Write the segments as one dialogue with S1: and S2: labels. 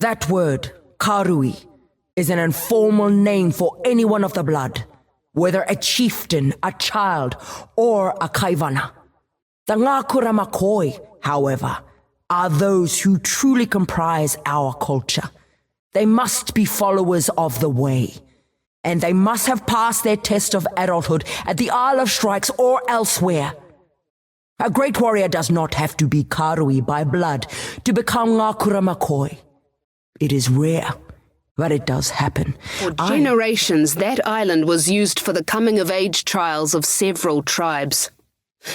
S1: That word, Karui, is an informal name for anyone of the blood, whether a chieftain, a child, or a kaivana. The Ngākura Makoi, however, are those who truly comprise our culture. They must be followers of the way, and they must have passed their test of adulthood at the Isle of Strikes or elsewhere. A great warrior does not have to be Karui by blood to become Ngākura Makoi. It is rare, but it does happen.
S2: For generations, that island was used for the coming-of-age trials of several tribes.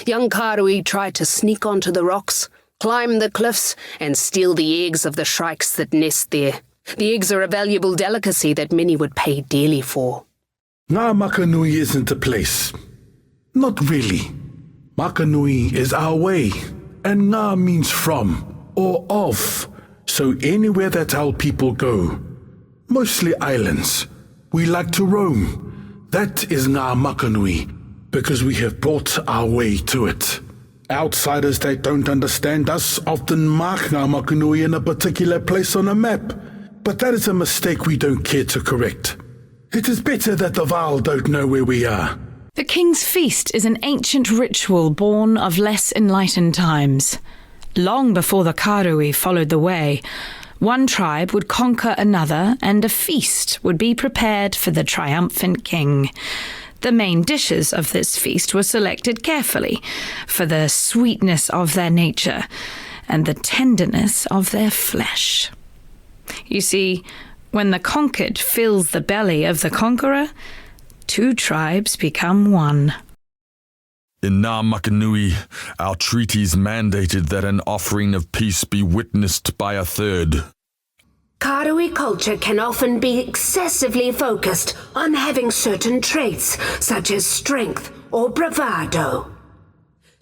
S2: Young Karui tried to sneak onto the rocks, climb the cliffs, and steal the eggs of the shrikes that nest there. The eggs are a valuable delicacy that many would pay dearly for.
S3: Ngā Makanui isn't a place. Not really. Makanui is our way, and Ngā means from or of. So anywhere that our people go, mostly islands, we like to roam. That is Ngā Makanui, because we have brought our way to it. Outsiders that don't understand us often mark Ngā Makanui in a particular place on a map, but that is a mistake we don't care to correct. It is better that the Val don't know where we are.
S4: The King's Feast is an ancient ritual born of less enlightened times. Long before the Karui followed the way, one tribe would conquer another and a feast would be prepared for the triumphant king. The main dishes of this feast were selected carefully for the sweetness of their nature and the tenderness of their flesh. You see, when the conquered fills the belly of the conqueror, two tribes become one.
S5: In Ngā Makanui, our treaties mandated that an offering of peace be witnessed by a third.
S6: Karui culture can often be excessively focused on having certain traits, such as strength or bravado.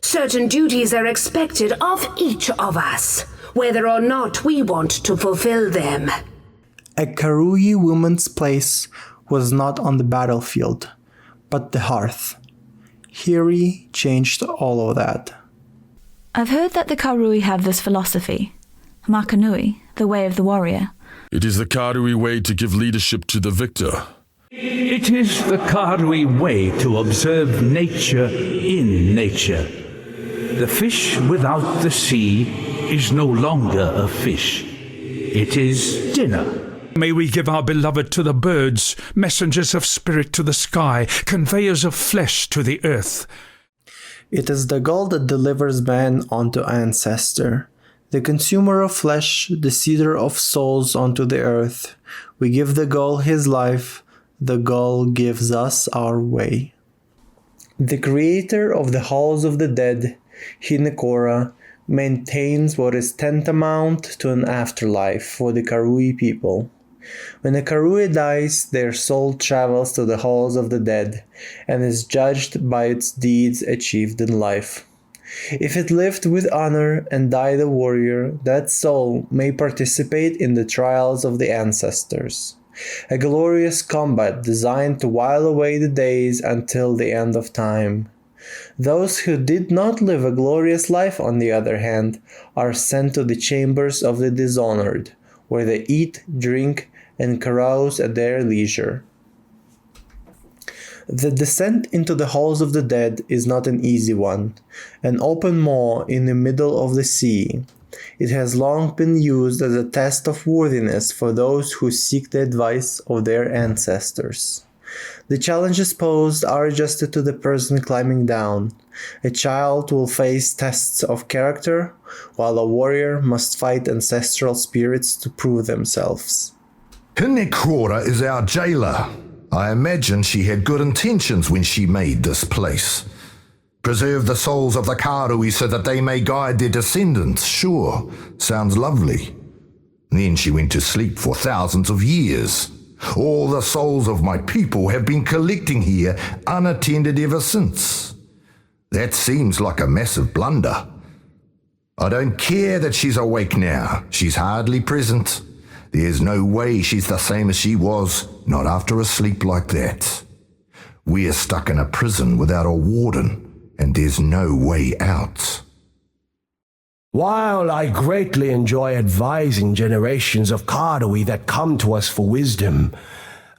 S6: Certain duties are expected of each of us, whether or not we want to fulfill them.
S7: A Karui woman's place was not on the battlefield, but the hearth. Hiri changed all of that.
S8: I've heard that the Karui have this philosophy, Makanui, the way of the warrior.
S5: It is the Karui way to give leadership to the victor.
S9: It is the Karui way to observe nature in nature. The fish without the sea is no longer a fish. It is dinner.
S10: May we give our beloved to the birds, messengers of spirit to the sky, conveyors of flesh to the earth.
S7: It is the goal that delivers man onto ancestor, the consumer of flesh, the seeder of souls onto the earth. We give the goal his life, the goal gives us our way. The creator of the halls of the dead, Hinekora, maintains what is tantamount to an afterlife for the Karui people. When a Karui dies, their soul travels to the halls of the dead and is judged by its deeds achieved in life. If it lived with honor and died a warrior, that soul may participate in the trials of the ancestors, a glorious combat designed to while away the days until the end of time. Those who did not live a glorious life, on the other hand, are sent to the chambers of the dishonored, where they eat, drink, and carouse at their leisure. The descent into the halls of the dead is not an easy one, an open maw in the middle of the sea. It has long been used as a test of worthiness for those who seek the advice of their ancestors. The challenges posed are adjusted to the person climbing down. A child will face tests of character, while a warrior must fight ancestral spirits to prove themselves.
S11: Hinekora is our jailer. I imagine she had good intentions when she made this place. Preserve the souls of the Karui so that they may guide their descendants. Sure, sounds lovely. Then she went to sleep for thousands of years. All the souls of my people have been collecting here unattended ever since. That seems like a massive blunder. I don't care that she's awake now. She's hardly present. There's no way she's the same as she was, not after a sleep like that. We're stuck in a prison without a warden, and there's no way out.
S12: While I greatly enjoy advising generations of Karui that come to us for wisdom,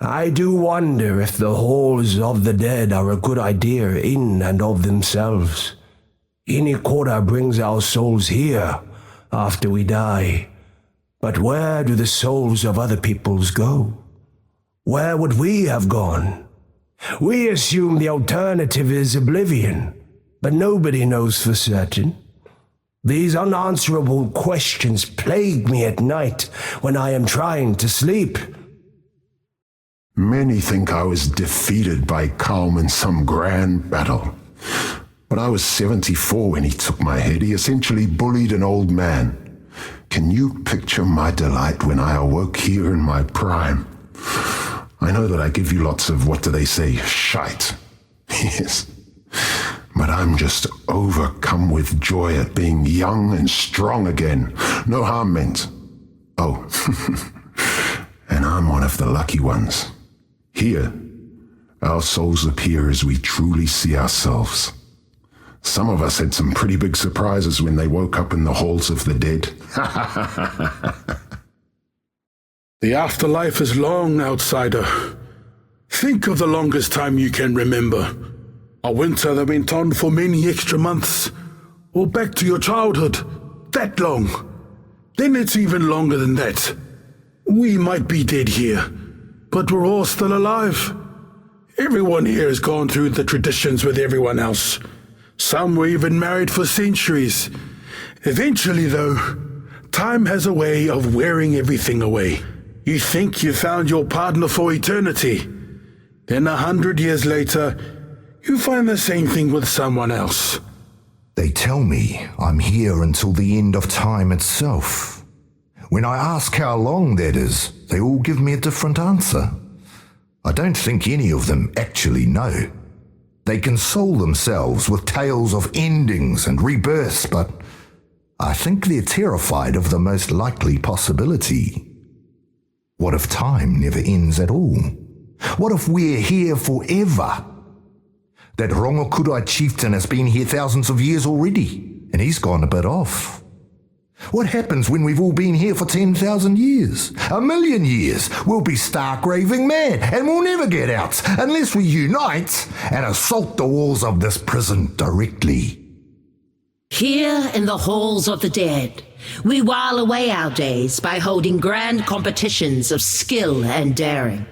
S12: I do wonder if the halls of the dead are a good idea in and of themselves. Hinikora brings our souls here after we die. But where do the souls of other peoples go? Where would we have gone? We assume the alternative is oblivion, but nobody knows for certain. These unanswerable questions plague me at night when I am trying to sleep.
S3: Many think I was defeated by Kalm in some grand battle. But I was 74 when he took my head. He essentially bullied an old man. Can you picture my delight when I awoke here in my prime? I know that I give you lots of, what do they say, shite. Yes. But I'm just overcome with joy at being young and strong again. No harm meant. Oh, and I'm one of the lucky ones. Here, our souls appear as we truly see ourselves. Some of us had some pretty big surprises when they woke up in the halls of the dead. The afterlife is long, outsider. Think of the longest time you can remember. A winter that went on for many extra months. Or back to your childhood. That long. Then it's even longer than that. We might be dead here, but we're all still alive. Everyone here has gone through the traditions with everyone else. Some were even married for centuries. Eventually, though, time has a way of wearing everything away. You think you found your partner for eternity. Then 100 years later, you find the same thing with someone else.
S11: They tell me I'm here until the end of time itself. When I ask how long that is, they all give me a different answer. I don't think any of them actually know. They console themselves with tales of endings and rebirths, but I think they're terrified of the most likely possibility. What if time never ends at all? What if we're here forever? That Rongokurai chieftain has been here thousands of years already, and he's gone a bit off. What happens when we've all been here for 10,000 years? 1,000,000 years? We'll be stark raving mad, and we'll never get out unless we unite and assault the walls of this prison directly.
S13: Here in the halls of the dead, we while away our days by holding grand competitions of skill and daring.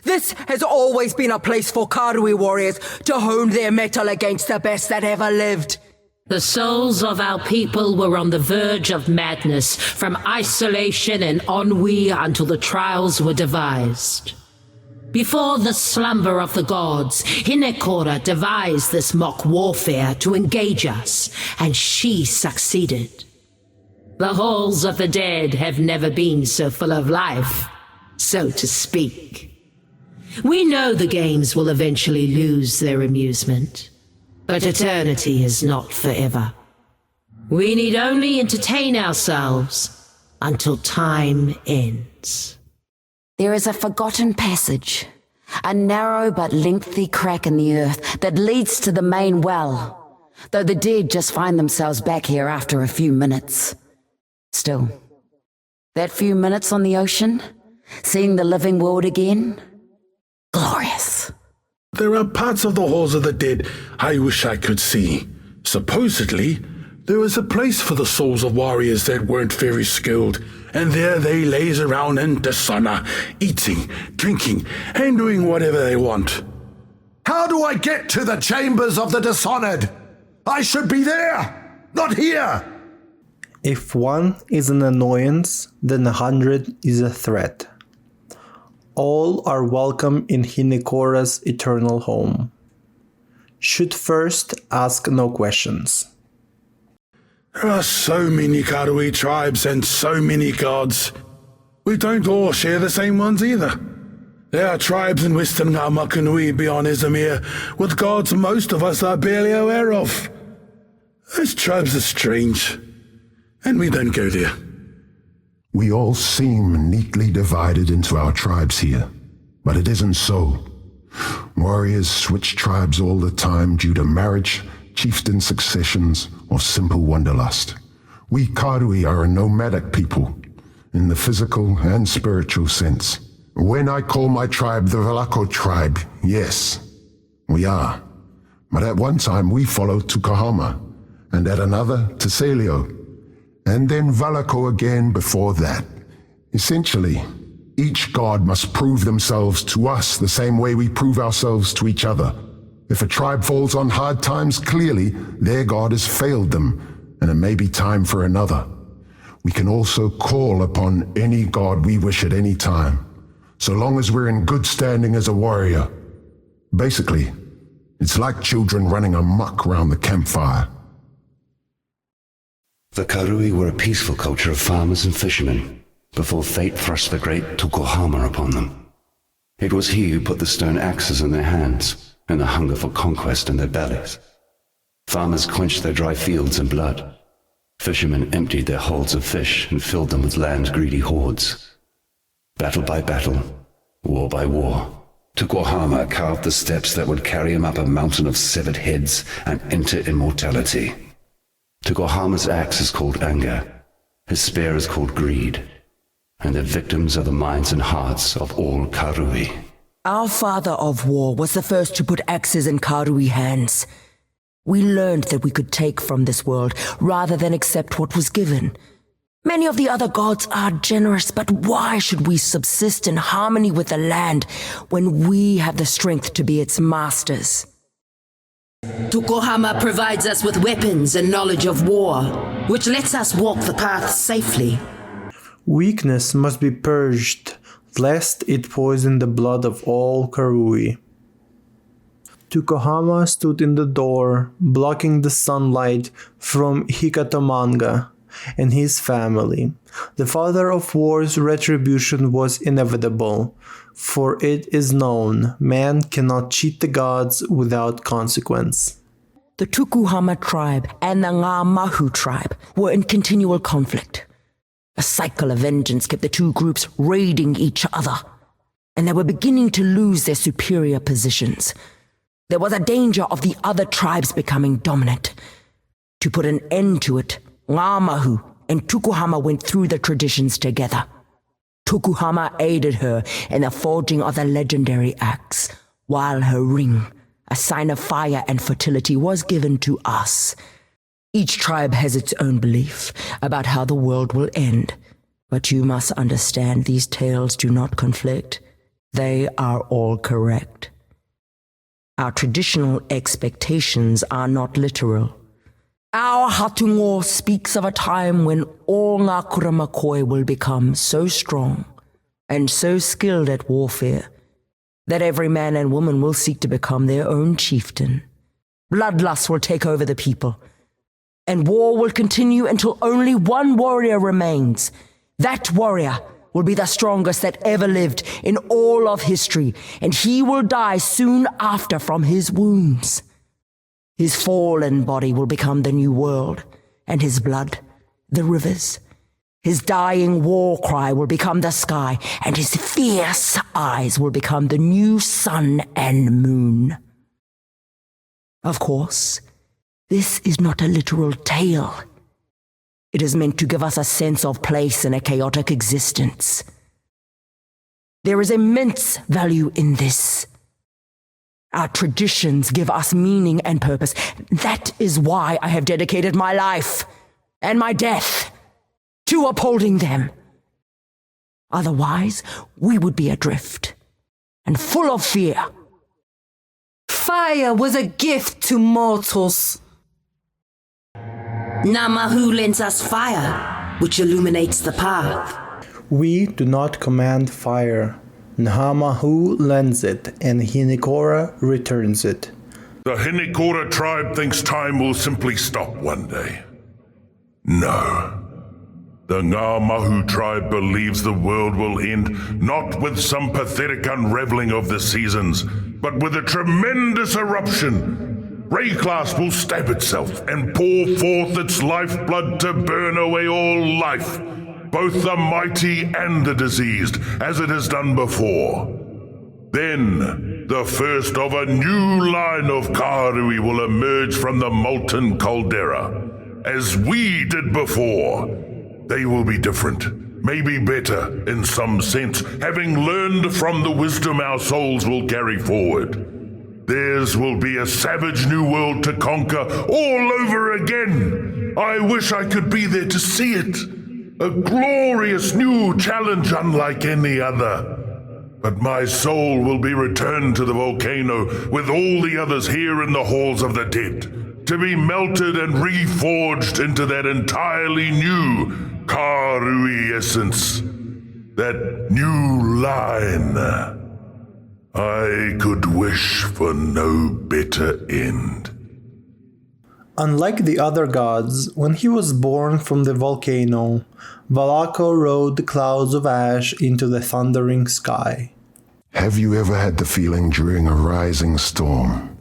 S1: This has always been a place for Karui warriors to hone their mettle against the best that ever lived.
S13: The souls of our people were on the verge of madness, from isolation and ennui until the trials were devised. Before the slumber of the gods, Hinekora devised this mock warfare to engage us, and she succeeded. The halls of the dead have never been so full of life, so to speak. We know the games will eventually lose their amusement, but eternity is not forever. We need only entertain ourselves until time ends.
S14: There is a forgotten passage, a narrow but lengthy crack in the earth that leads to the main well, though the dead just find themselves back here after a few minutes. Still, that few minutes on the ocean, seeing the living world again, glorious.
S3: There are parts of the halls of the dead I wish I could see. Supposedly, there was a place for the souls of warriors that weren't very skilled, and there they laze around in dishonor, eating, drinking, and doing whatever they want.
S11: How do I get to the chambers of the dishonored? I should be there, not here.
S7: If one is an annoyance, then 100 is a threat. All are welcome in Hinekora's eternal home. Should first ask no questions.
S3: There are so many Karui tribes and so many gods. We don't all share the same ones either. There are tribes in western Ngamakanui beyond Izmir with gods most of us are barely aware of. Those tribes are strange, and we don't go there. We all seem neatly divided into our tribes here, but it isn't so. Warriors switch tribes all the time due to marriage, chieftain successions, or simple wanderlust.
S15: We Karui are a nomadic people, in the physical and spiritual sense. When I call my tribe the Valako tribe, yes, we are. But at one time we followed Tukahama, and at another Teselio, and then Valako again before that. Essentially, each god must prove themselves to us the same way we prove ourselves to each other. If a tribe falls on hard times, clearly their god has failed them, and it may be time for another. We can also call upon any god we wish at any time, so long as we're in good standing as a warrior. Basically, it's like children running amok round the campfire.
S16: The Karui were a peaceful culture of farmers and fishermen, before fate thrust the great Tukohama upon them. It was he who put the stone axes in their hands, and the hunger for conquest in their bellies. Farmers quenched their dry fields in blood. Fishermen emptied their holds of fish and filled them with land's greedy hordes. Battle by battle, war by war, Tukohama carved the steps that would carry him up a mountain of severed heads and into immortality. Tukohama's axe is called anger, his spear is called greed, and the victims are the minds and hearts of all Karui.
S1: Our father of war was the first to put axes in Karui hands. We learned that we could take from this world rather than accept what was given. Many of the other gods are generous, but why should we subsist in harmony with the land when we have the strength to be its masters?
S17: Tukohama provides us with weapons and knowledge of war, which lets us walk the path safely.
S7: Weakness must be purged, lest it poison the blood of all Karui. Tukohama stood in the door, blocking the sunlight from Hikatomanga and his family. The father of war's retribution was inevitable, for it is known man cannot cheat the gods without consequence.
S1: The Tukohama tribe and the Ngā Mahu tribe were in continual conflict. A cycle of vengeance kept the two groups raiding each other, and they were beginning to lose their superior positions. There was a danger of the other tribes becoming dominant. To put an end to it, Ngā Mahu and Tukohama went through the traditions together. Tukohama aided her in the forging of the legendary axe, while her ring, a sign of fire and fertility, was given to us. Each tribe has its own belief about how the world will end, but you must understand these tales do not conflict. They are all correct. Our traditional expectations are not literal. Our Hatungo speaks of a time when all Ngā Kuramakoi will become so strong and so skilled at warfare that every man and woman will seek to become their own chieftain. Bloodlust will take over the people, and war will continue until only one warrior remains. That warrior will be the strongest that ever lived in all of history, and he will die soon after from his wounds. His fallen body will become the new world, and his blood, the rivers. His dying war cry will become the sky, and his fierce eyes will become the new sun and moon. Of course, this is not a literal tale. It is meant to give us a sense of place in a chaotic existence. There is immense value in this. Our traditions give us meaning and purpose. That is why I have dedicated my life and my death to upholding them. Otherwise, we would be adrift and full of fear.
S17: Fire was a gift to mortals. Ngā Mahu lends us fire, which illuminates the path.
S7: We do not command fire. Ngā Mahu lends it, and Hinikora returns it.
S3: The Hinikora tribe thinks time will simply stop one day. No. The Ngā Mahu tribe believes the world will end not with some pathetic unraveling of the seasons, but with a tremendous eruption. Rayclass will stab itself and pour forth its lifeblood to burn away all life, both the mighty and the diseased, as it has done before. Then, the first of a new line of Karui will emerge from the molten caldera. as we did before. They will be different, maybe better in some sense, having learned from the wisdom our souls will carry forward. Theirs will be a savage new world to conquer all over again. I wish I could be there to see it. A glorious new challenge unlike any other. But my soul will be returned to the volcano with all the others here in the halls of the dead, to be melted and reforged into that entirely new Karui essence, that new line. I could wish for no better end.
S7: Unlike the other gods, when he was born from the volcano, Valako rode the clouds of ash into the thundering sky.
S15: Have you ever had the feeling during a rising storm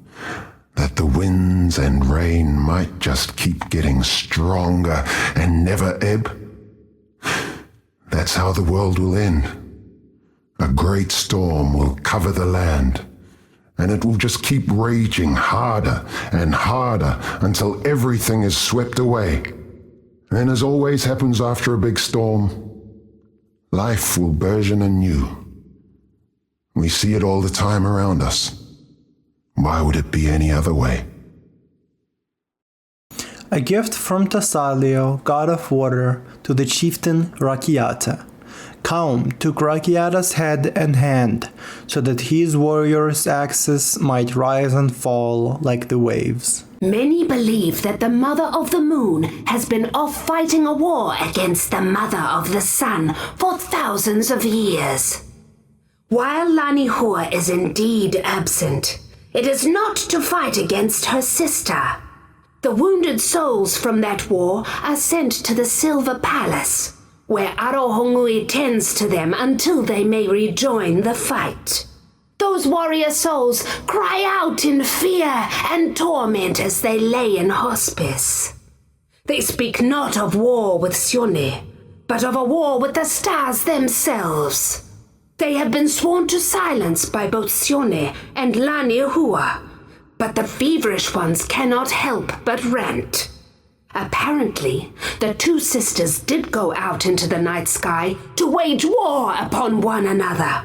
S15: that the winds and rain might just keep getting stronger and never ebb? That's how the world will end. A great storm will cover the land, and it will just keep raging harder and harder until everything is swept away. Then, as always happens after a big storm, life will burgeon anew. We see it all the time around us. Why would it be any other way?
S7: A gift from Tassalio, god of water, to the chieftain Rakiata. Kaum took Rakiata's head and hand, so that his warrior's axes might rise and fall like the waves.
S6: Many believe that the Mother of the Moon has been off fighting a war against the Mother of the Sun for thousands of years. While Lanihua is indeed absent, it is not to fight against her sister. The wounded souls from that war are sent to the Silver Palace, where Arohongui tends to them until they may rejoin the fight. Those warrior souls cry out in fear and torment as they lay in hospice. They speak not of war with Sione, but of a war with the stars themselves. They have been sworn to silence by both Sione and Lanihua, but the feverish ones cannot help but rant. Apparently, the two sisters did go out into the night sky to wage war upon one another.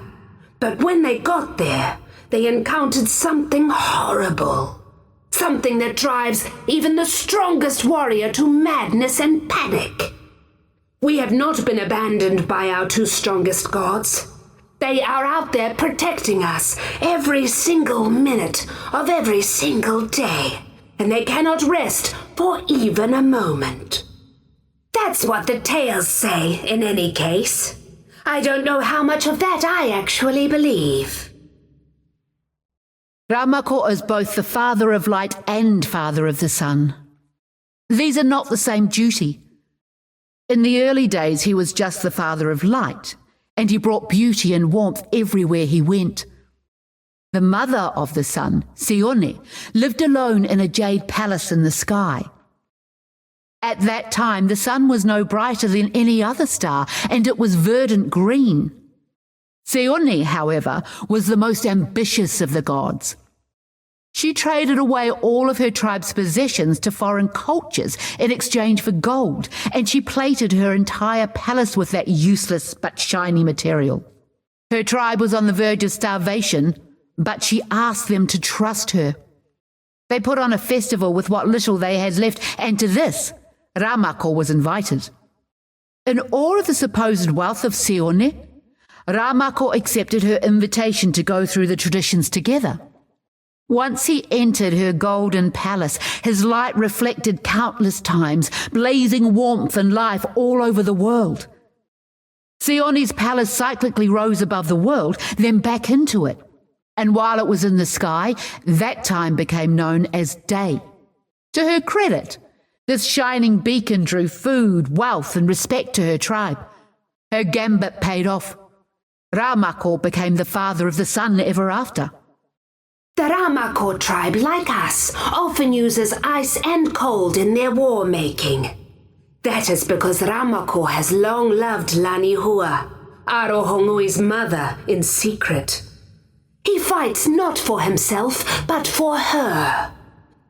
S6: But when they got there, they encountered something horrible. Something that drives even the strongest warrior to madness and panic. We have not been abandoned by our two strongest gods. They are out there protecting us every single minute of every single day, and they cannot rest for even a moment. That's what the tales say, in any case. I don't know how much of that I actually believe.
S18: Ramako is both the father of light and father of the sun. These are not the same duty. In the early days, he was just the father of light, and he brought beauty and warmth everywhere he went. The mother of the sun, Sione, lived alone in a jade palace in the sky. At that time, the sun was no brighter than any other star, and it was verdant green. Sione, however, was the most ambitious of the gods. She traded away all of her tribe's possessions to foreign cultures in exchange for gold, and she plated her entire palace with that useless but shiny material. Her tribe was on the verge of starvation, but she asked them to trust her. They put on a festival with what little they had left, and to this, Ramako was invited. In awe of the supposed wealth of Sione, Ramako accepted her invitation to go through the traditions together. Once he entered her golden palace, his light reflected countless times, blazing warmth and life all over the world. Sione's palace cyclically rose above the world, then back into it. And while it was in the sky, that time became known as day. To her credit, this shining beacon drew food, wealth, and respect to her tribe. Her gambit paid off. Ramako became the father of the sun ever after.
S6: The Ramako tribe, like us, often uses ice and cold in their war-making. That is because Ramako has long loved Lanihua, Arohongui's mother, in secret. He fights not for himself, but for her.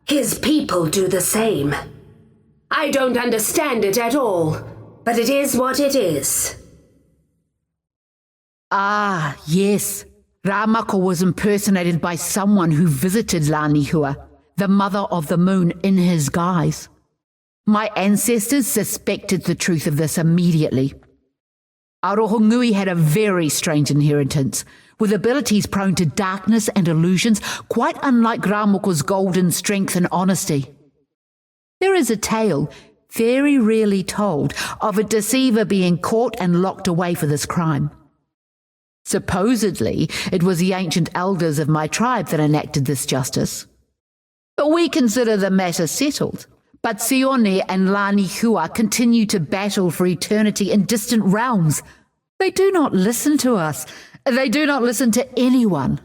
S6: His people do the same. I don't understand it at all, but it is what it is.
S18: Ah, yes. Rāmako was impersonated by someone who visited Lanihua, the mother of the moon, in his guise. My ancestors suspected the truth of this immediately. Arohongui had a very strange inheritance, with abilities prone to darkness and illusions, quite unlike Rāmoko's golden strength and honesty. There is a tale, very rarely told, of a deceiver being caught and locked away for this crime. Supposedly, it was the ancient elders of my tribe that enacted this justice. But we consider the matter settled. But Sione and Lanihua continue to battle for eternity in distant realms. They do not listen to us. They do not listen to anyone.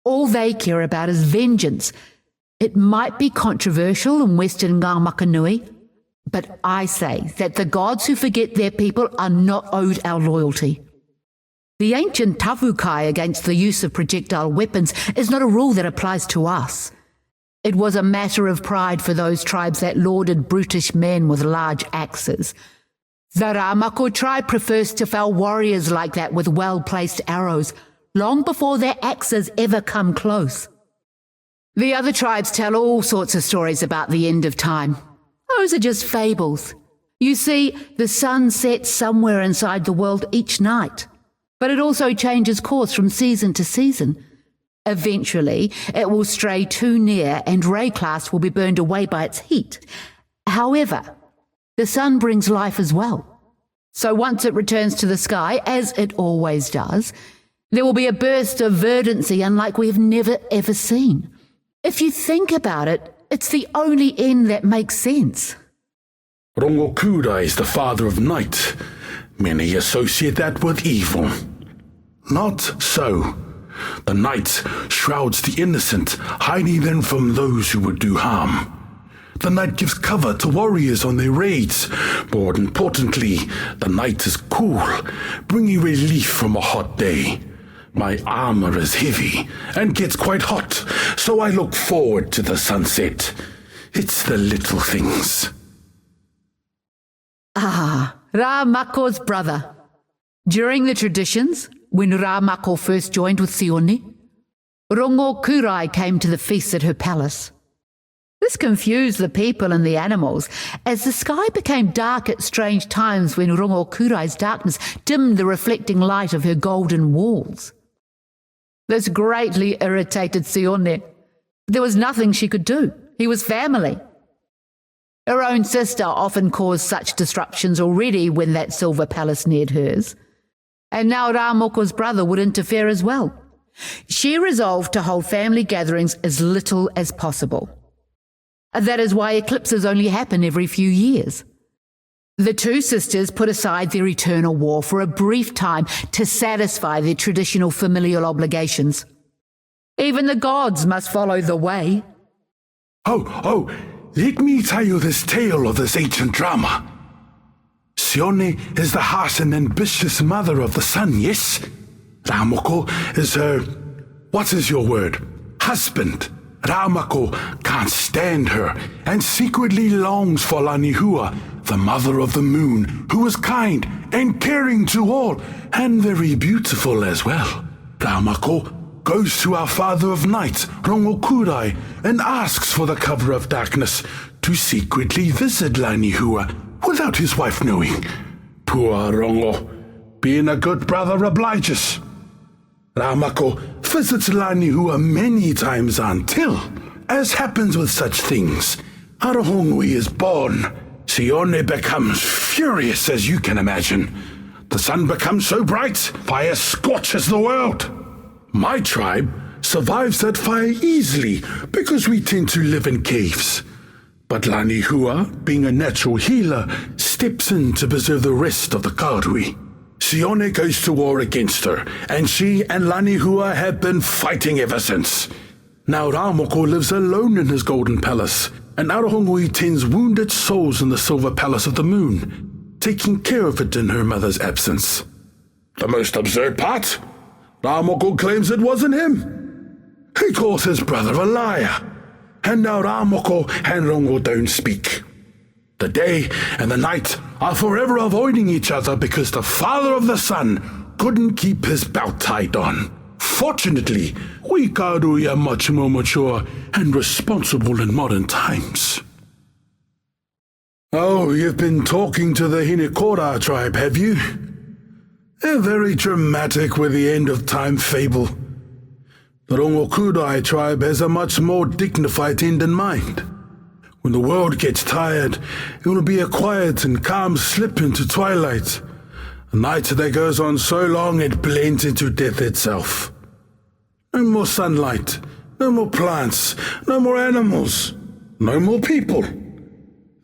S18: All they care about is vengeance. It might be controversial in Western Ngāmakanui, but I say that the gods who forget their people are not owed our loyalty. The ancient tavukai against the use of projectile weapons is not a rule that applies to us. It was a matter of pride for those tribes that lauded brutish men with large axes. The Rāmako tribe prefers to fell warriors like that with well-placed arrows, long before their axes ever come close. The other tribes tell all sorts of stories about the end of time. Those are just fables. You see, the sun sets somewhere inside the world each night, but it also changes course from season to season. Eventually, it will stray too near and Rayclass will be burned away by its heat. However, the sun brings life as well. So once it returns to the sky, as it always does, there will be a burst of verdancy unlike we have never ever seen. If you think about it, it's the only end that makes sense.
S3: Rongokurai is the father of night. Many associate that with evil. Not so. The night shrouds the innocent, hiding them from those who would do harm. The night gives cover to warriors on their raids. More importantly, the night is cool, bringing relief from a hot day. My armor is heavy and gets quite hot, so I look forward to the sunset. It's the little things.
S18: Ah, Rāmako's brother. During the traditions, when Rāmako first joined with Sione, Rongokurai came to the feast at her palace. This confused the people and the animals, as the sky became dark at strange times when Rongokurai's darkness dimmed the reflecting light of her golden walls. This greatly irritated Sione. There was nothing she could do. He was family. Her own sister often caused such disruptions already when that silver palace neared hers. And now Rāmoko's brother would interfere as well. She resolved to hold family gatherings as little as possible. That is why eclipses only happen every few years. The two sisters put aside their eternal war for a brief time to satisfy their traditional familial obligations. Even the gods must follow the way.
S3: Oh, let me tell you this tale of this ancient drama. Sione is the harsh and ambitious mother of the sun, yes? Rāmako is her, what is your word, husband. Rāmako can't stand her and secretly longs for Lanihua, the mother of the moon, who is kind and caring to all and very beautiful as well. Rāmako goes to our father of night, Rongokurai, and asks for the cover of darkness to secretly visit Lanihua without his wife knowing. Poor Rongo, being a good brother, obliges. Rāmako visits Lanihua many times until, as happens with such things, Arohongui is born. Sione becomes furious, as you can imagine. The sun becomes so bright, fire scorches the world. My tribe survives that fire easily because we tend to live in caves. But Lanihua, being a natural healer, steps in to preserve the rest of the Karui. Sione goes to war against her, and she and Lanihua have been fighting ever since. Now Rāmoko lives alone in his golden palace, and Arohongui tends wounded souls in the silver palace of the moon, taking care of it in her mother's absence. The most absurd part? Rāmoko claims it wasn't him. He calls his brother a liar, and now Rāmoko and Rongo don't speak. The day and the night are forever avoiding each other because the father of the sun couldn't keep his belt tied on. Fortunately, we Karui are much more mature and responsible in modern times. Oh, you've been talking to the Hinekora tribe, have you? They're very dramatic with the end-of-time fable. The Rongokudai tribe has a much more dignified end in mind. When the world gets tired, it will be a quiet and calm slip into twilight. A night that goes on so long it blends into death itself. No more sunlight, no more plants, no more animals, no more people.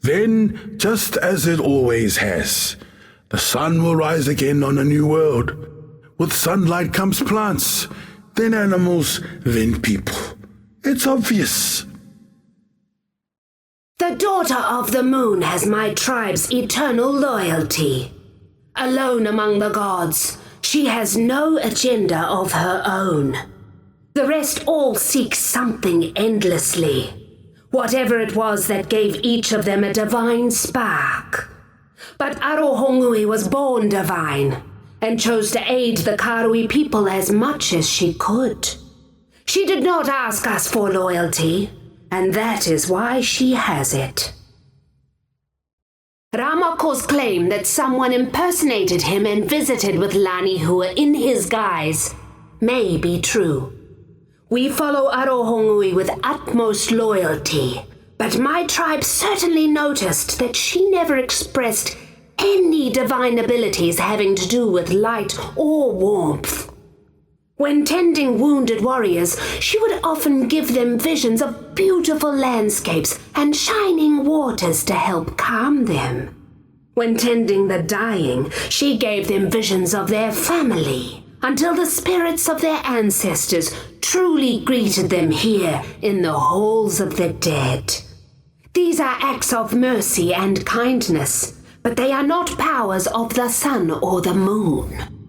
S3: Then, just as it always has, the sun will rise again on a new world. With sunlight comes plants, then animals, then people. It's obvious.
S6: The daughter of the moon has my tribe's eternal loyalty. Alone among the gods, she has no agenda of her own. The rest all seek something endlessly. Whatever it was that gave each of them a divine spark. But Arohongui was born divine, and chose to aid the Karui people as much as she could. She did not ask us for loyalty, and that is why she has it. Ramako's claim that someone impersonated him and visited with Lanihua in his guise may be true. We follow Arohongui with utmost loyalty, but my tribe certainly noticed that she never expressed any divine abilities having to do with light or warmth. When tending wounded warriors, she would often give them visions of beautiful landscapes and shining waters to help calm them. When tending the dying, she gave them visions of their family, until the spirits of their ancestors truly greeted them here in the halls of the dead. These are acts of mercy and kindness, but they are not powers of the sun or the moon.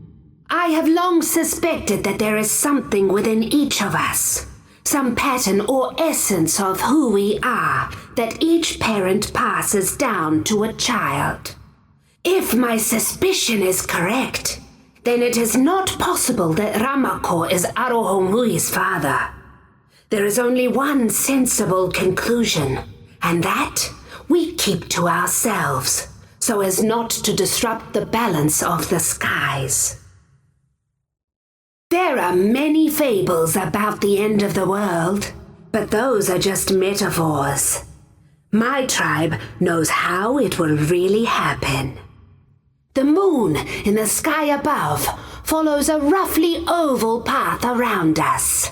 S6: I have long suspected that there is something within each of us, some pattern or essence of who we are that each parent passes down to a child. If my suspicion is correct, then it is not possible that Ramako is Arohongui's father. There is only one sensible conclusion, and that we keep to ourselves, so as not to disrupt the balance of the skies. There are many fables about the end of the world, but those are just metaphors. My tribe knows how it will really happen. The moon in the sky above follows a roughly oval path around us.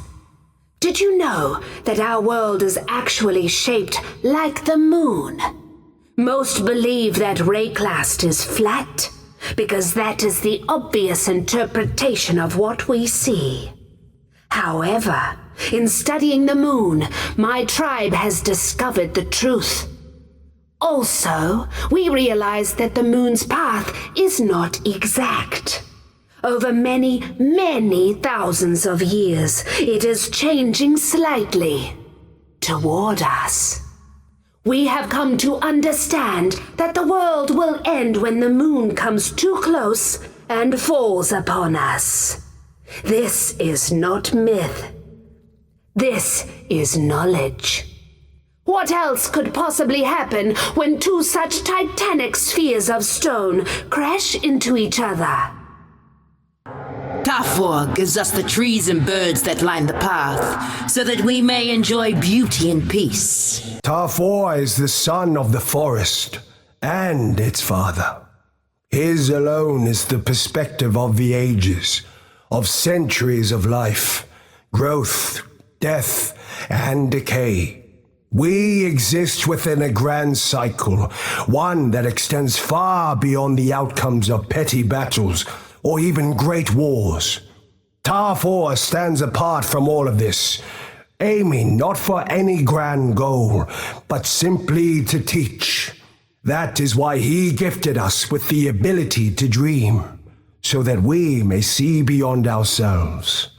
S6: Did you know that our world is actually shaped like the moon? Most believe that Rayclast is flat, because that is the obvious interpretation of what we see. However, in studying the moon, my tribe has discovered the truth. Also, we realize that the moon's path is not exact. Over many, many thousands of years, it is changing slightly toward us. We have come to understand that the world will end when the moon comes too close and falls upon us. This is not myth. This is knowledge. What else could possibly happen when two such titanic spheres of stone crash into each other?
S17: Tafor gives us the trees and birds that line the path, so that we may enjoy beauty and peace.
S12: Tafor is the son of the forest, and its father. His alone is the perspective of the ages, of centuries of life, growth, death, and decay. We exist within a grand cycle, one that extends far beyond the outcomes of petty battles or even great wars. Tafor stands apart from all of this, aiming not for any grand goal, but simply to teach. That is why he gifted us with the ability to dream, so that we may see beyond ourselves.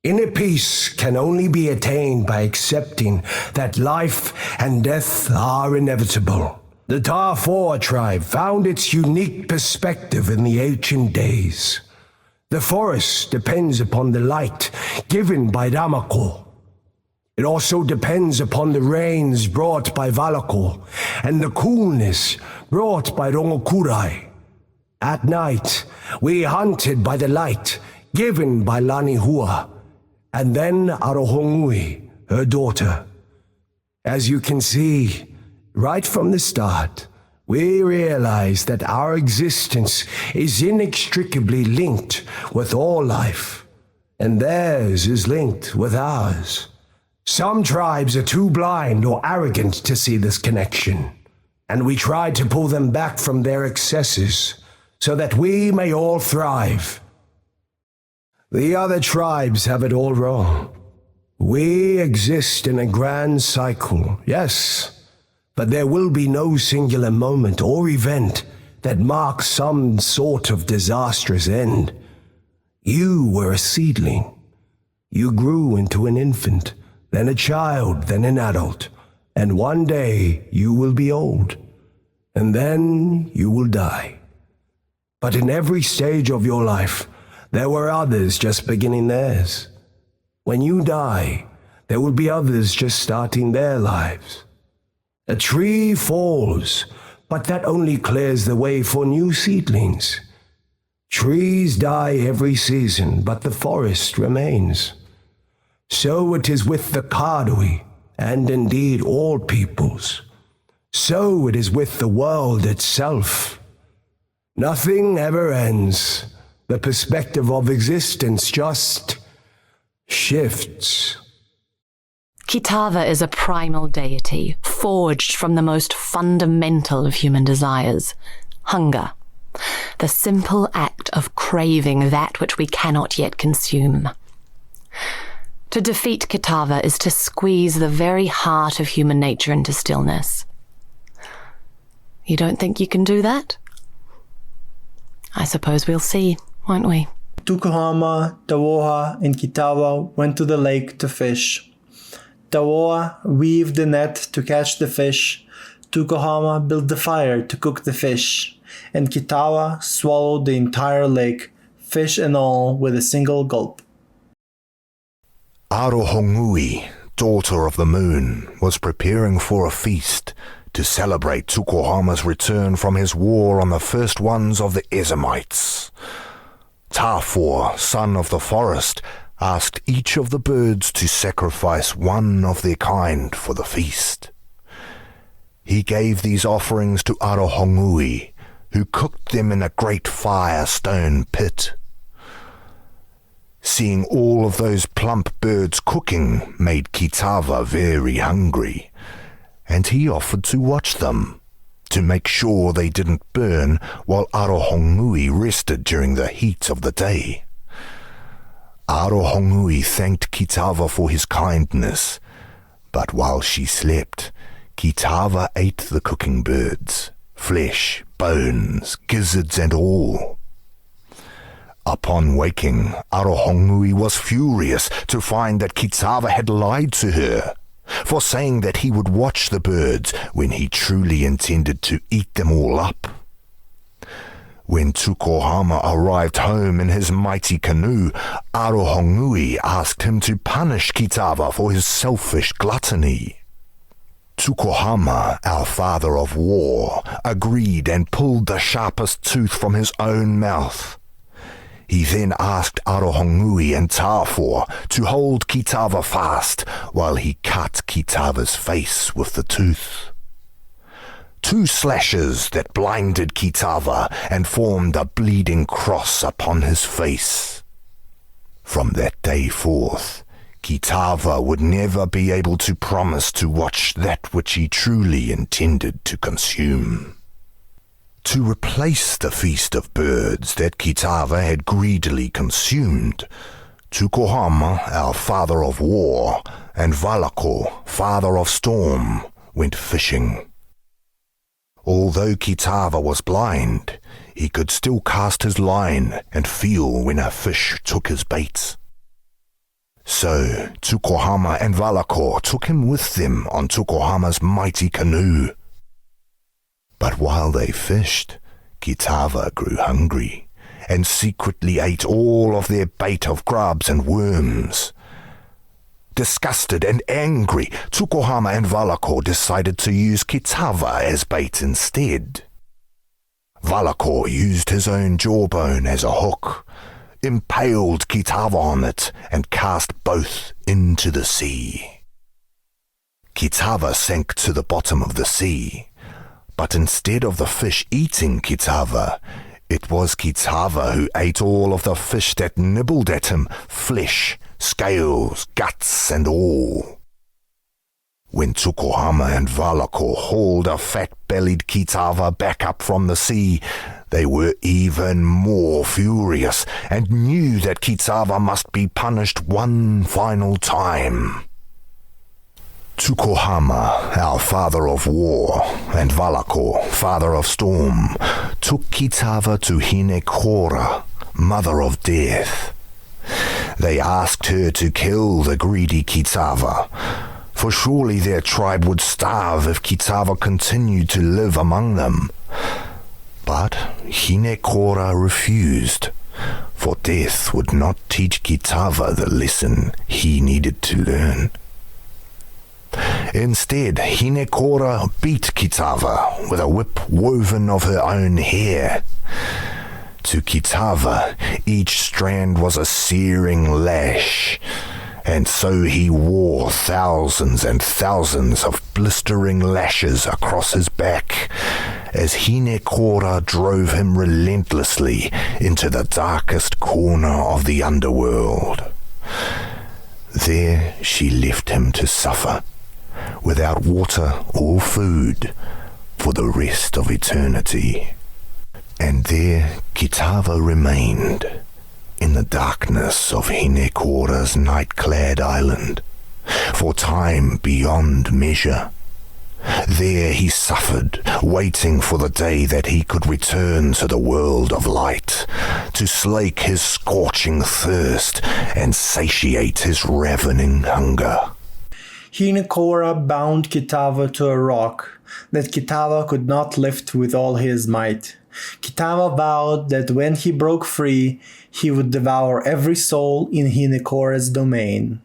S12: Inner peace can only be attained by accepting that life and death are inevitable, The Darfur tribe found its unique perspective in the ancient days. The forest depends upon the light given by Ramako. It also depends upon the rains brought by Valako and the coolness brought by Rongokurai. At night, we hunted by the light given by Lanihua, and then Arohongui, her daughter. As you can see, right from the start, we realized that our existence is inextricably linked with all life, and theirs is linked with ours. Some tribes are too blind or arrogant to see this connection, and we tried to pull them back from their excesses so that we may all thrive. The other tribes have it all wrong. We exist in a grand cycle, yes, but there will be no singular moment or event that marks some sort of disastrous end. You were a seedling. You grew into an infant, then a child, then an adult, and one day you will be old, and then you will die. But in every stage of your life, there were others just beginning theirs. When you die, there will be others just starting their lives. A tree falls, but that only clears the way for new seedlings. Trees die every season, but the forest remains. So it is with the Karui, and indeed all peoples. So it is with the world itself. Nothing ever ends. The perspective of existence just shifts.
S19: Kitava is a primal deity, forged from the most fundamental of human desires, hunger. The simple act of craving that which we cannot yet consume. To defeat Kitava is to squeeze the very heart of human nature into stillness. You don't think you can do that? I suppose we'll see, won't we?
S7: Tukohama, Tawoha, and Kitava went to the lake to fish. Tawoha weaved the net to catch the fish, Tukohama built the fire to cook the fish, and Kitava swallowed the entire lake, fish and all, with a single gulp.
S11: Arohongui, daughter of the moon, was preparing for a feast to celebrate Tukohama's return from his war on the first ones of the Ezemites. Tafor, son of the forest, asked each of the birds to sacrifice one of their kind for the feast. He gave these offerings to Arohongui, who cooked them in a great fire-stone pit. Seeing all of those plump birds cooking made Kitava very hungry, and he offered to watch them, to make sure they didn't burn while Arohongui rested during the heat of the day. Arohongui thanked Kitava for his kindness, but while she slept, Kitava ate the cooking birds, flesh, bones, gizzards and all. Upon waking, Arohongui was furious to find that Kitava had lied to her, for saying that he would watch the birds when he truly intended to eat them all up. When Tukohama arrived home in his mighty canoe, Arohongui asked him to punish Kitava for his selfish gluttony. Tukohama, our father of war, agreed and pulled the sharpest tooth from his own mouth. He then asked Arohongui and Tafor to hold Kitava fast while he cut Kitava's face with the tooth. 2 slashes that blinded Kitava and formed a bleeding cross upon his face. From that day forth, Kitava would never be able to promise to watch that which he truly intended to consume. To replace the feast of birds that Kitava had greedily consumed, Tukohama, our father of war, and Valako, father of storm, went fishing. Although Kitava was blind, he could still cast his line and feel when a fish took his bait. So Tukohama and Valako took him with them on Tukohama's mighty canoe. But while they fished, Kitava grew hungry and secretly ate all of their bait of grubs and worms. Disgusted and angry, Tsukuhama and Valakor decided to use Kitava as bait instead. Valakor used his own jawbone as a hook, impaled Kitava on it, and cast both into the sea. Kitava sank to the bottom of the sea, but instead of the fish eating Kitava, it was Kitava who ate all of the fish that nibbled at him, flesh, scales, guts, and all. When Tsukuhama and Valakor hauled a fat-bellied Kitava back up from the sea, they were even more furious and knew that Kitava must be punished one final time. Tsukuhama, our father of war, and Valakor, father of storm, took Kitava to Hinekora, mother of death. They asked her to kill the greedy Kitava, for surely their tribe would starve if Kitava continued to live among them. But Hinekora refused, for death would not teach Kitava the lesson he needed to learn. Instead, Hinekora beat Kitava with a whip woven of her own hair. To Kitava, each strand was a searing lash, and so he wore thousands and thousands of blistering lashes across his back, as Hinekora drove him relentlessly into the darkest corner of the underworld. There she left him to suffer, without water or food, for the rest of eternity. And there Kitava remained, in the darkness of Hinekora's night-clad island, for time beyond measure. There he suffered, waiting for the day that he could return to the world of light, to slake his scorching thirst and satiate his ravening hunger.
S7: Hinekora bound Kitava to a rock that Kitava could not lift with all his might. Kitava vowed that when he broke free, he would devour every soul in Hinekora's domain.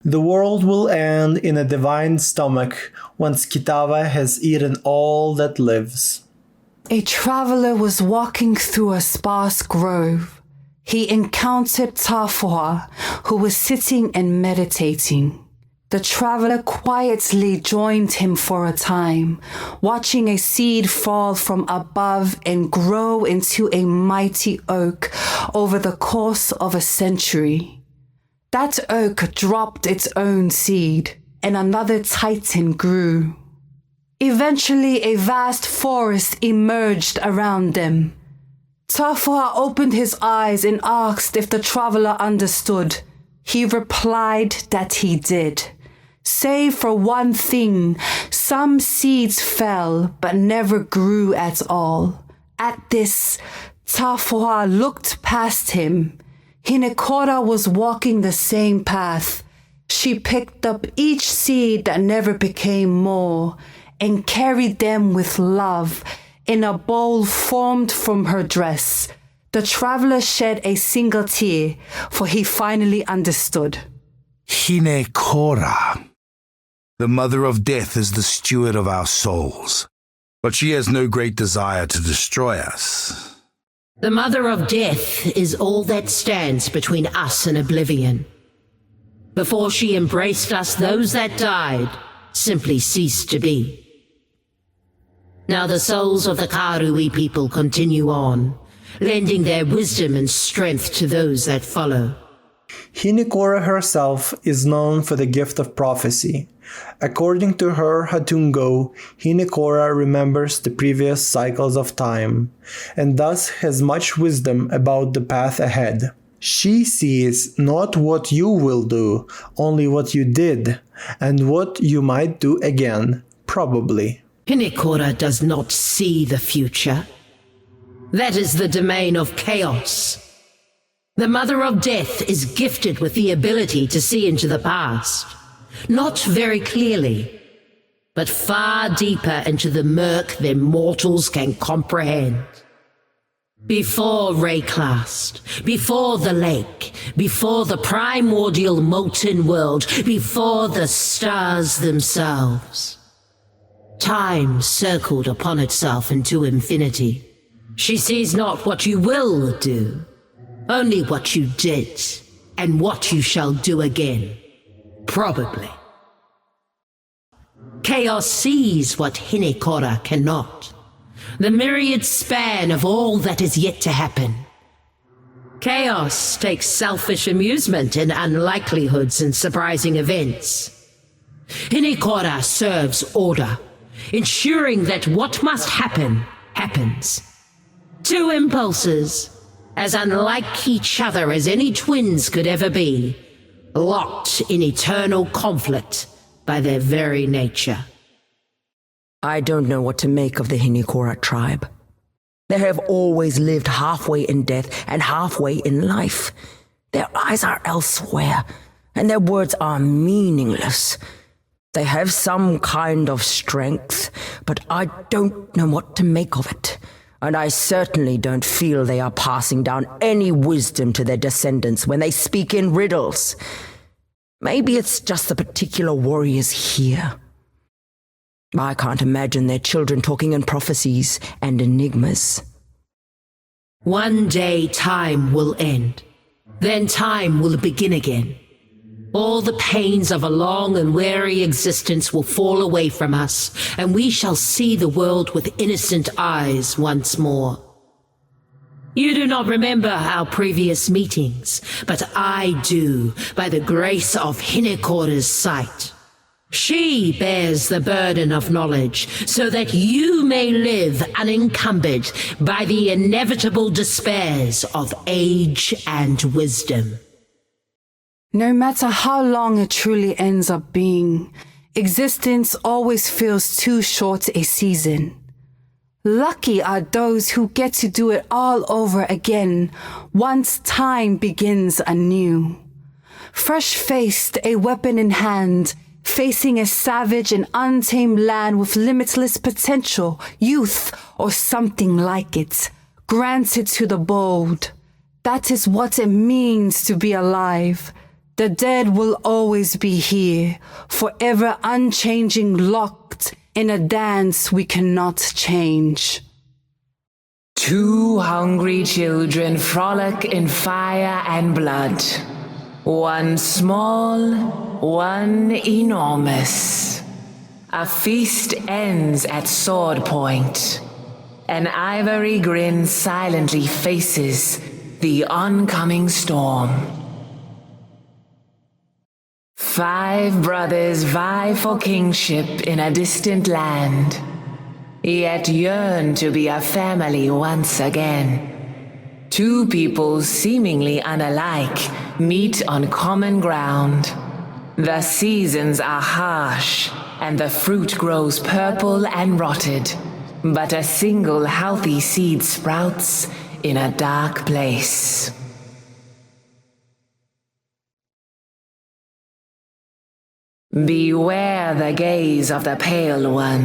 S7: The world will end in a divine stomach once Kitava has eaten all that lives.
S14: A traveler was walking through a sparse grove. He encountered Tafoa, who was sitting and meditating. The traveler quietly joined him for a time, watching a seed fall from above and grow into a mighty oak over the course of a century. That oak dropped its own seed, and another titan grew. Eventually, a vast forest emerged around them. Tafoa opened his eyes and asked if the traveler understood. He replied that he did. Save for one thing, some seeds fell but never grew at all. At this, Tafoa looked past him. Hinekora was walking the same path. She picked up each seed that never became more and carried them with love in a bowl formed from her dress. The traveler shed a single tear, for he finally understood.
S20: Hinekora. The mother of death is the steward of our souls, but she has no great desire to destroy us.
S13: The mother of death is all that stands between us and oblivion. Before she embraced us, those that died simply ceased to be. Now the souls of the Karui people continue on, lending their wisdom and strength to those that follow.
S7: Hinekora herself is known for the gift of prophecy. According to her Hatungo, Hinekora remembers the previous cycles of time, and thus has much wisdom about the path ahead. She sees not what you will do, only what you did, and what you might do again, probably.
S13: Hinekora does not see the future. That is the domain of chaos. The Mother of Death is gifted with the ability to see into the past. Not very clearly, but far deeper into the murk than mortals can comprehend. Before Rayclast, before the lake, before the primordial molten world, before the stars themselves. Time circled upon itself into infinity. She sees not what you will do, only what you did, and what you shall do again. Probably. Chaos sees what Hinekora cannot. The myriad span of all that is yet to happen. Chaos takes selfish amusement in unlikelihoods and surprising events. Hinekora serves order, ensuring that what must happen, happens. Two impulses, as unlike each other as any twins could ever be, locked in eternal conflict by their very nature.
S1: I don't know what to make of the Hinekora tribe. They have always lived halfway in death and halfway in life. Their eyes are elsewhere, and their words are meaningless. They have some kind of strength, but I don't know what to make of it. And I certainly don't feel they are passing down any wisdom to their descendants when they speak in riddles. Maybe it's just the particular warriors here. I can't imagine their children talking in prophecies and enigmas.
S13: One day time will end. Then time will begin again. All the pains of a long and weary existence will fall away from us, and we shall see the world with innocent eyes once more. You do not remember our previous meetings, but I do, by the grace of Hinekora's sight. She bears the burden of knowledge, so that you may live unencumbered by the inevitable despairs of age and wisdom.
S21: No matter how long it truly ends up being, existence always feels too short a season. Lucky are those who get to do it all over again once time begins anew. Fresh-faced, a weapon in hand, facing a savage and untamed land with limitless potential, youth, or something like it, granted to the bold. That is what it means to be alive. The dead will always be here, forever unchanging, locked in a dance we cannot change.
S22: Two hungry children frolic in fire and blood. One small, one enormous. A feast ends at sword point. An ivory grin silently faces the oncoming storm. 5 brothers vie for kingship in a distant land, yet yearn to be a family once again. 2 peoples seemingly unalike meet on common ground. The seasons are harsh, and the fruit grows purple and rotted, but a single healthy seed sprouts in a dark place. Beware the gaze of the Pale One.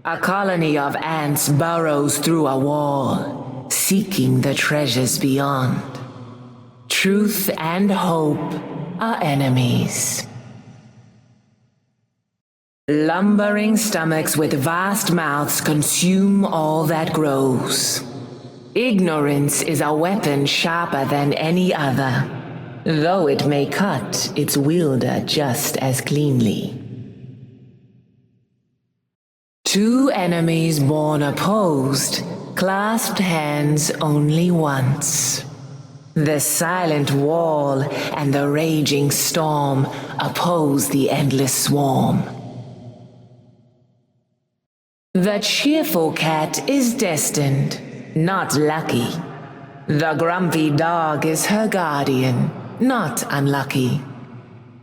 S22: A colony of ants burrows through a wall, seeking the treasures beyond. Truth and hope are enemies. Lumbering stomachs with vast mouths consume all that grows. Ignorance is a weapon sharper than any other, though it may cut its wielder just as cleanly. 2 enemies born opposed, clasped hands only once. The silent wall and the raging storm oppose the endless swarm. The cheerful cat is destined, not lucky. The grumpy dog is her guardian, not unlucky.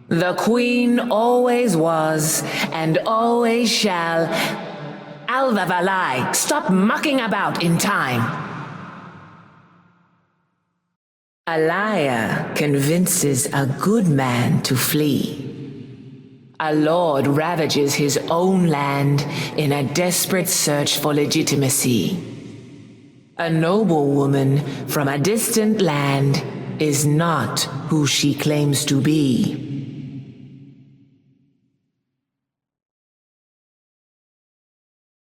S22: The queen always was and always shall. Alva Valai, stop mucking about in time. A liar convinces a good man to flee.
S17: A lord ravages his own land in a desperate search for legitimacy. A noble woman from a distant land is not who she claims to be.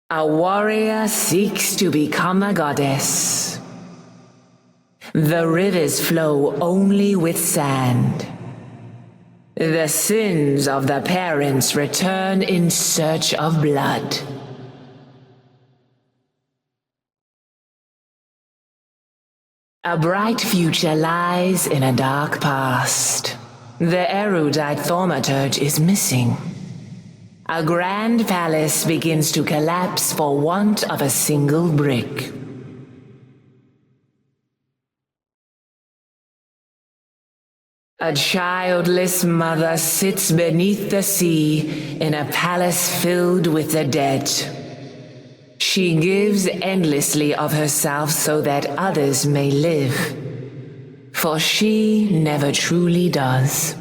S17: A warrior seeks to become a goddess. The rivers flow only with sand. The sins of the parents return in search of blood. A bright future lies in a dark past. The erudite thaumaturge is missing. A grand palace begins to collapse for want of a single brick. A childless mother sits beneath the sea in a palace filled with the dead. She gives endlessly of herself so that others may live, for she never truly does.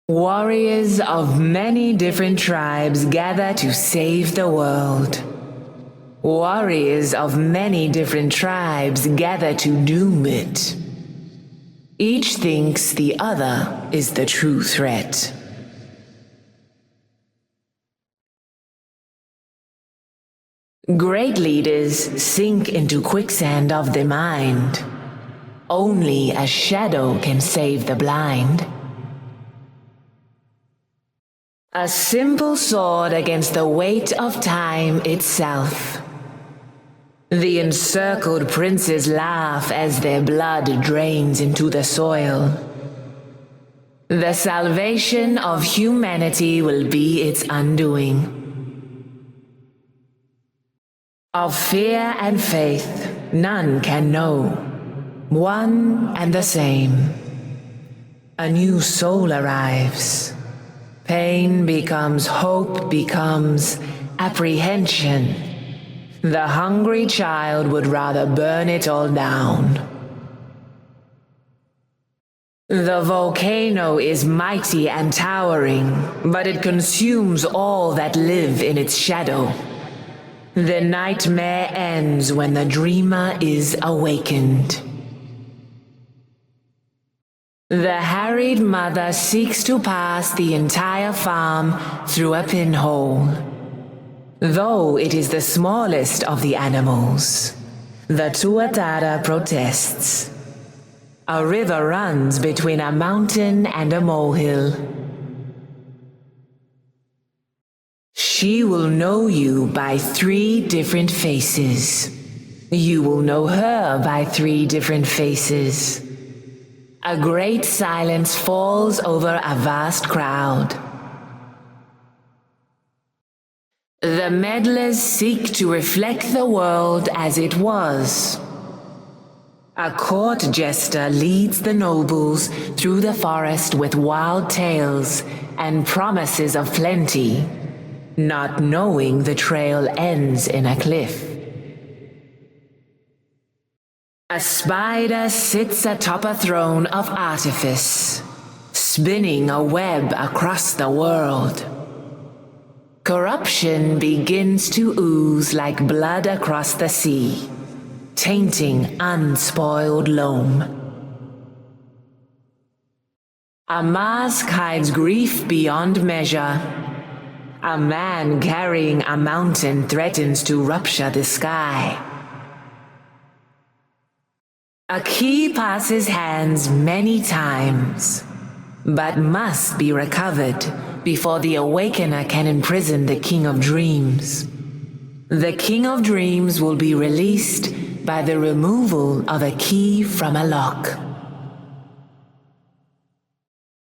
S17: Warriors of many different tribes gather to save the world. Warriors of many different tribes gather to doom it. Each thinks the other is the true threat. Great leaders sink into quicksand of the mind. Only a shadow can save the blind. A simple sword against the weight of time itself. The encircled princes laugh as their blood drains into the soil. The salvation of humanity will be its undoing. Of fear and faith, none can know. One and the same. A new soul arrives. Pain becomes hope, becomes apprehension. The hungry child would rather burn it all down. The volcano is mighty and towering, but it consumes all that live in its shadow. The nightmare ends when the dreamer is awakened. The harried mother seeks to pass the entire farm through a pinhole. Though it is the smallest of the animals, the Tuatara protests. A river runs between a mountain and a molehill. She will know you by 3 different faces. You will know her by 3 different faces. A great silence falls over a vast crowd. The meddlers seek to reflect the world as it was. A court jester leads the nobles through the forest with wild tales and promises of plenty, not knowing the trail ends in a cliff. A spider sits atop a throne of artifice, spinning a web across the world. Corruption begins to ooze like blood across the sea, tainting unspoiled loam. A mask hides grief beyond measure. A man carrying a mountain threatens to rupture the sky. A key passes hands many times, but must be recovered before the Awakener can imprison the King of Dreams. The King of Dreams will be released by the removal of a key from a lock.